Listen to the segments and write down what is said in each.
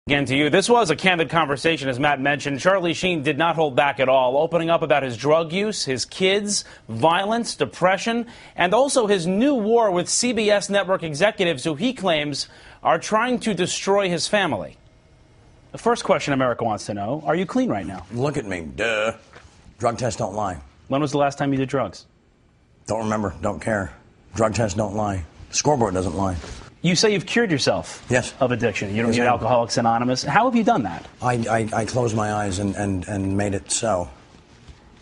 Again to you. This was a candid conversation, as Matt mentioned. Charlie Sheen did not hold back at all, opening up about his drug use, his kids, violence, depression, and also his new war with CBS network executives who he claims are trying to destroy his family. The first question America wants to know, are you clean right now? Look at me, duh. Drug tests don't lie. When was the last time you did drugs? Don't remember, don't care. Drug tests don't lie. Scoreboard doesn't lie. You say you've cured yourself of addiction. You don't need Alcoholics Anonymous. How have you done that? I closed my eyes and made it so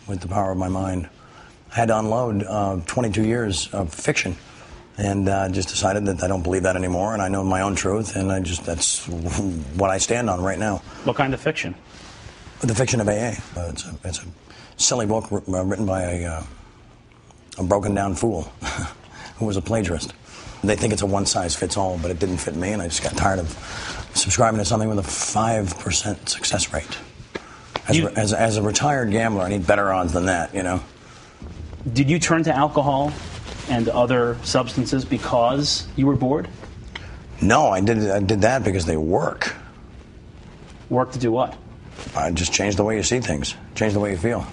with the power of my mind. I had to unload 22 years of fiction and just decided that I don't believe that anymore, and I know my own truth, and that's what I stand on right now. What kind of fiction? The fiction of AA. It's a silly book written by a broken-down fool who was a plagiarist. They think it's a one-size-fits-all, but it didn't fit me, and I just got tired of subscribing to something with a 5% success rate. As a retired gambler, I need better odds than that, you know. Did you turn to alcohol and other substances because you were bored? No, I did that because they work. Work to do what? Just change the way you see things, change the way you feel.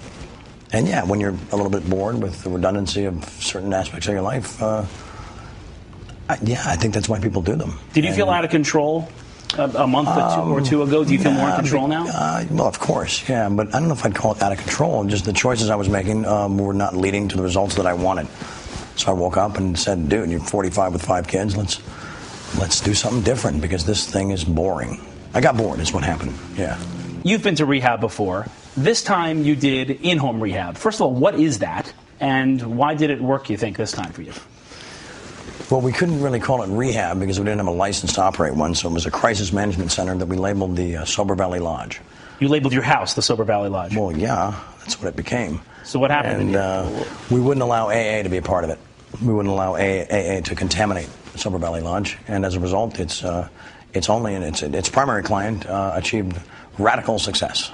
And yeah, when you're a little bit bored with the redundancy of certain aspects of your life, I think that's why people do them. Did you feel out of control a month or two ago? Do you feel more in control now? Well, of course, yeah. But I don't know if I'd call it out of control. Just the choices I was making were not leading to the results that I wanted. So I woke up and said, dude, you're 45 with 5 kids. Let's do something different because this thing is boring. I got bored is what happened, yeah. You've been to rehab before. This time you did in-home rehab. First of all, what is that? And why did it work, you think, this time for you? Well, we couldn't really call it rehab because we didn't have a license to operate one, so it was a crisis management center that we labeled the Sober Valley Lodge. You labeled your house the Sober Valley Lodge? Well, yeah, that's what it became. So what happened? And we wouldn't allow AA to be a part of it. We wouldn't allow AA to contaminate Sober Valley Lodge, and as a result, its primary client achieved radical success.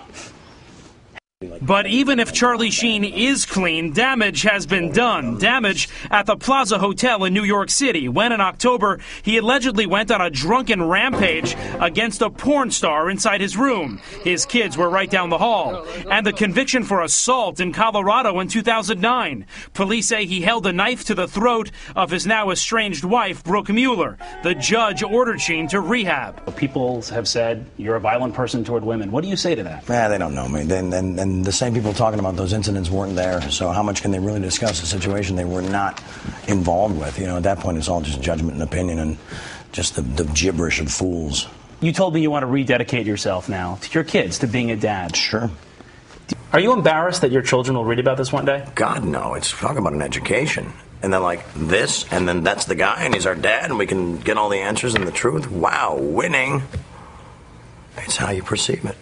But even if Charlie Sheen is clean, damage has been done. Damage at the Plaza Hotel in New York City when in October he allegedly went on a drunken rampage against a porn star inside his room. His kids were right down the hall. And the conviction for assault in Colorado in 2009. Police say he held a knife to the throat of his now estranged wife, Brooke Mueller. The judge ordered Sheen to rehab. People have said you're a violent person toward women. What do you say to that? They don't know me. And the same people talking about those incidents weren't there, so how much can they really discuss a situation they were not involved with? You know, at that point, it's all just judgment and opinion and just the gibberish of fools. You told me you want to rededicate yourself now to your kids, to being a dad. Sure. Are you embarrassed that your children will read about this one day? God, no. It's talking about an education. And then like this, and then that's the guy, and he's our dad, and we can get all the answers and the truth. Wow, winning. It's how you perceive it.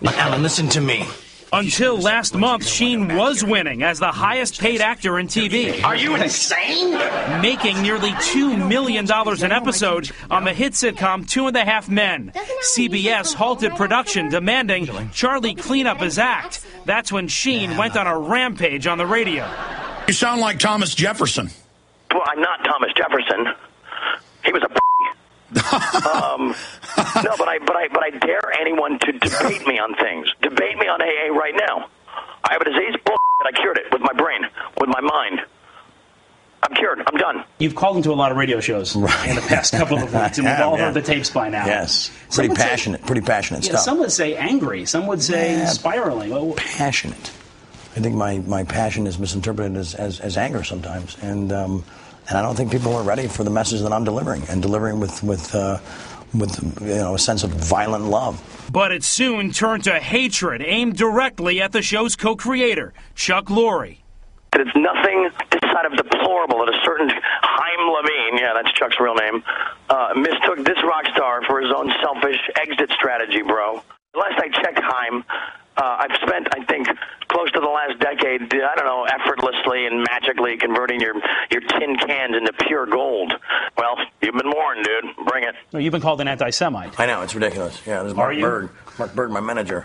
Alan, listen to me. Until last month, Sheen was winning as the highest paid actor in TV. Are you insane? Making nearly $2 million an episode on the hit sitcom 2.5 Men. CBS halted production, demanding Charlie clean up his act. That's when Sheen went on a rampage on the radio. You sound like Thomas Jefferson. Well, I'm not Thomas Jefferson. He was a no, but I dare anyone to debate me on things. Debate me on AA right now. I have a disease, I cured it with my brain, with my mind. I'm cured. I'm done. You've called into a lot of radio shows in the past couple of weeks, and we've all heard the tapes by now. Yes, pretty passionate stuff. Some would say angry. Some would say spiraling. Passionate. I think my passion is misinterpreted as anger sometimes, and I don't think people are ready for the message that I'm delivering, and delivering with a sense of violent love. But it soon turned to hatred aimed directly at the show's co-creator, Chuck Lorre. It's nothing this side of deplorable that a certain Chaim Levine, yeah, that's Chuck's real name, mistook this rock star for his own selfish exit strategy, bro. Last I checked, Chaim, I've spent, I think, close to the last decade, I don't know, effortlessly and magically converting your tin cans into pure gold. Well, you've been warned, dude. Bring it. No, you've been called an anti-Semite. I know, it's ridiculous. Yeah, there's Mark Berg. Mark Berg, my manager.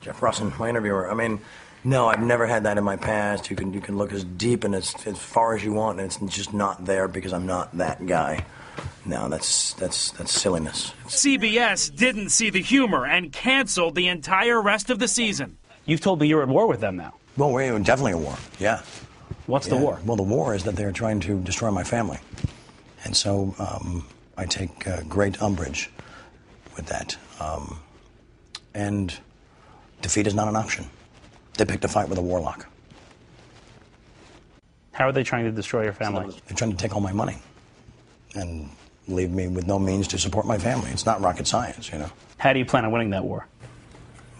Jeff Russin, my interviewer. I mean, no, I've never had that in my past. You can look as deep and as far as you want, and it's just not there because I'm not that guy. No, that's silliness. CBS didn't see the humor and canceled the entire rest of the season. You've told me you're at war with them now. Well, we're definitely at war, yeah. What's the war? Well, the war is that they're trying to destroy my family. And so I take great umbrage with that. And defeat is not an option. They picked a fight with a warlock. How are they trying to destroy your family? They're trying to take all my money and leave me with no means to support my family. It's not rocket science, you know. How do you plan on winning that war?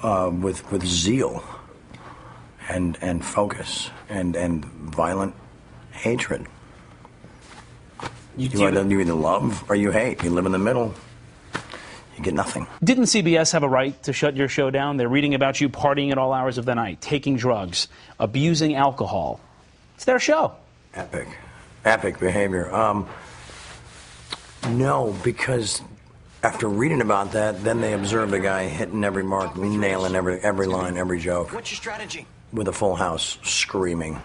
With zeal and focus and violent hatred. You either love or you hate. You live in the middle, you get nothing. Didn't CBS have a right to shut your show down? They're reading about you partying at all hours of the night, taking drugs, abusing alcohol. It's their show. Epic behavior. No, because after reading about that, then they observed a guy hitting every mark, nailing every line, every joke. What's your strategy? With a full house, screaming.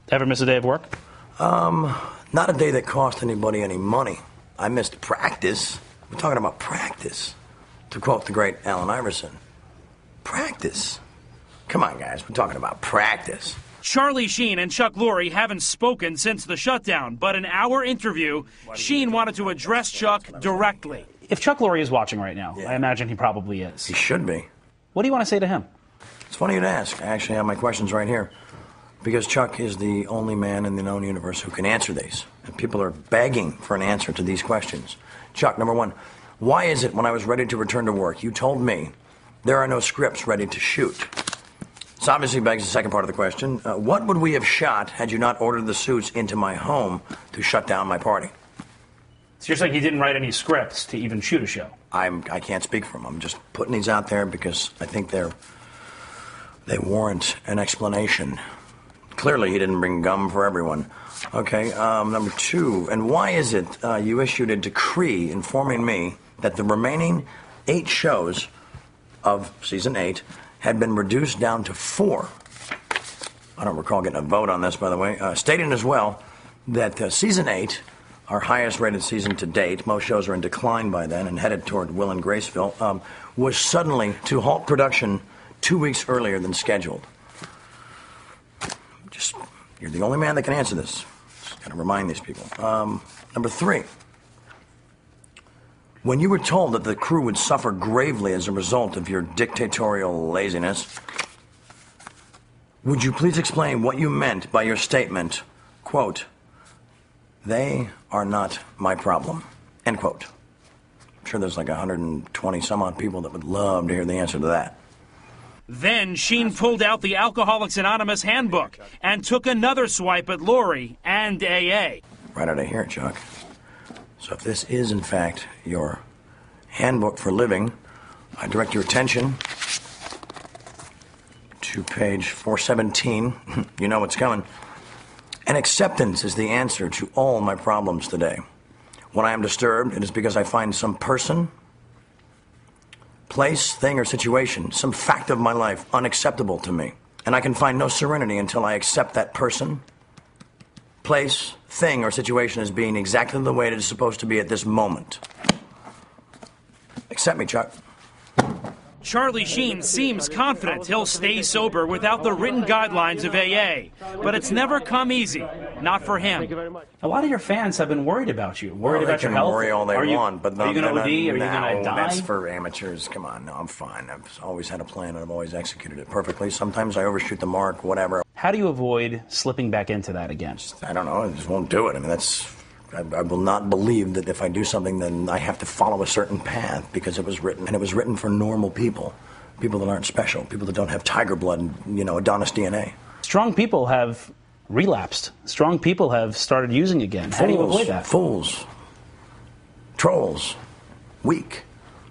Ever miss a day of work? Not a day that cost anybody any money. I missed practice. We're talking about practice. To quote the great Allen Iverson. Practice. Come on, guys. We're talking about practice. Charlie Sheen and Chuck Lorre haven't spoken since the shutdown, but in our interview, Sheen wanted to address Chuck directly. If Chuck Lorre is watching right now, I imagine he probably is. He should be. What do you want to say to him? It's funny you'd ask. I actually have my questions right here. Because Chuck is the only man in the known universe who can answer these. And people are begging for an answer to these questions. Chuck, number one, why is it when I was ready to return to work, you told me there are no scripts ready to shoot? This obviously begs the second part of the question. What would we have shot had you not ordered the suits into my home to shut down my party? So you're saying he didn't write any scripts to even shoot a show? I can't speak for him. I'm just putting these out there because I think they warrant an explanation. Clearly, he didn't bring gum for everyone. Okay, number two, and why is it you issued a decree informing me that the remaining 8 shows of season 8 had been reduced down to 4? I don't recall getting a vote on this, by the way. Stating as well that season 8, our highest rated season to date, most shows are in decline by then and headed toward Will and Graceville, was suddenly to halt production 2 weeks earlier than scheduled. You're the only man that can answer this. Just got to remind these people. Number 3. When you were told that the crew would suffer gravely as a result of your dictatorial laziness, would you please explain what you meant by your statement, quote, they are not my problem, end quote. I'm sure there's like 120 some odd people that would love to hear the answer to that. Then Sheen pulled out the Alcoholics Anonymous handbook and took another swipe at Lorre and AA. Right out of here, Chuck. So if this is, in fact, your handbook for living, I direct your attention to page 417. You know what's coming. And acceptance is the answer to all my problems today. When I am disturbed, it is because I find some person, place, thing, or situation, some fact of my life unacceptable to me. And I can find no serenity until I accept that person, place, thing, or situation as being exactly the way it is supposed to be at this moment. Accept me, Chuck. Charlie Sheen seems confident he'll stay sober without the written guidelines of AA, but it's never come easy, not for him. A lot of your fans have been worried about you, worried about your health. They can worry all they want, but are you going to OD? Are you going to die? That's for amateurs. Come on, no, I'm fine. I've always had a plan, and I've always executed it perfectly. Sometimes I overshoot the mark, whatever. How do you avoid slipping back into that again? I don't know. I just won't do it. I mean, I will not believe that if I do something, then I have to follow a certain path because it was written. And it was written for normal people, people that aren't special, people that don't have tiger blood and, Adonis DNA. Strong people have relapsed. Strong people have started using again. How do you avoid that? Fools, trolls, weak,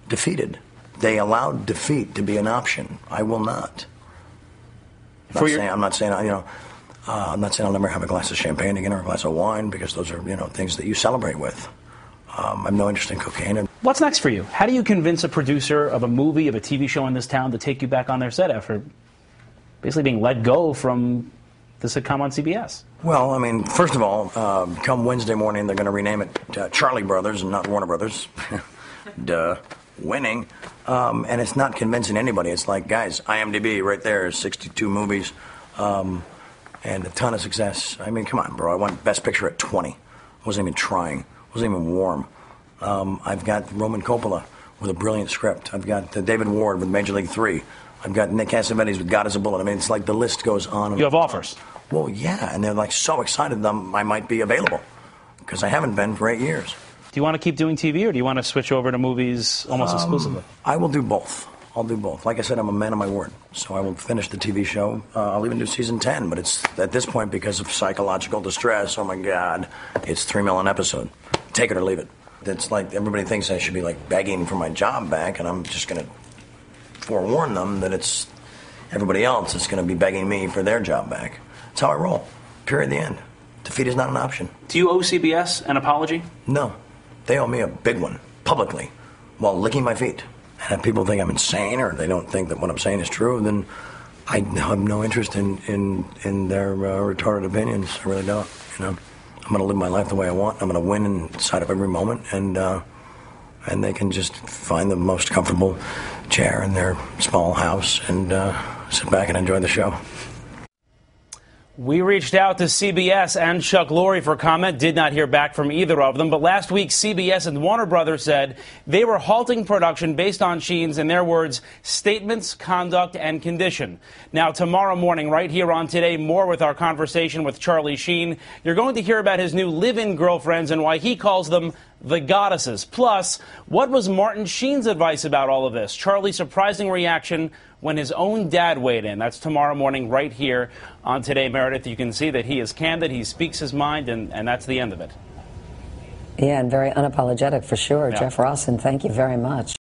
defeated. They allowed defeat to be an option. I will not. I'm not saying I'll never have a glass of champagne again or a glass of wine because those are, things that you celebrate with. I have no interest in cocaine. What's next for you? How do you convince a producer of a movie, of a TV show in this town to take you back on their set after basically being let go from the sitcom on CBS? Well, I mean, first of all, come Wednesday morning, they're going to rename it Charlie Brothers and not Warner Brothers. Duh. Winning. And it's not convincing anybody. It's like, guys, IMDb right there, 62 movies, and a ton of success. I mean, come on, bro. I won Best Picture at 20. Wasn't even trying. Wasn't even warm. I've got Roman Coppola with a brilliant script. I've got David Ward with Major League 3. I've got Nick Cassavetes with God is a Bullet. I mean, it's like the list goes on. You have offers? Well, yeah, and they're like so excited that I might be available because I haven't been for 8 years. Do you want to keep doing TV, or do you want to switch over to movies almost exclusively? I will do both. I'll do both. Like I said, I'm a man of my word. So I will finish the TV show. I'll even do season 10, but it's at this point because of psychological distress. Oh, my God. It's $3 million an episode. Take it or leave it. It's like everybody thinks I should be like begging for my job back, and I'm just going to forewarn them that it's everybody else that's going to be begging me for their job back. That's how I roll. Period. The end. Defeat is not an option. Do you owe CBS an apology? No. They owe me a big one, publicly, while licking my feet. And if people think I'm insane or they don't think that what I'm saying is true, then I have no interest in their retarded opinions. I really don't. You know, I'm going to live my life the way I want. I'm going to win inside of every moment, and they can just find the most comfortable chair in their small house and sit back and enjoy the show. We reached out to CBS and Chuck Lorre for comment, did not hear back from either of them. But last week, CBS and Warner Brothers said they were halting production based on Sheen's, in their words, statements, conduct, and condition. Now, tomorrow morning, right here on Today, more with our conversation with Charlie Sheen. You're going to hear about his new live-in girlfriends and why he calls them the goddesses. Plus, what was Martin Sheen's advice about all of this? Charlie's surprising reaction when his own dad weighed in. That's tomorrow morning right here on Today, Meredith. You can see that he is candid, he speaks his mind, and that's the end of it. Yeah, and very unapologetic for sure. Yeah. Jeff Rossen, thank you very much.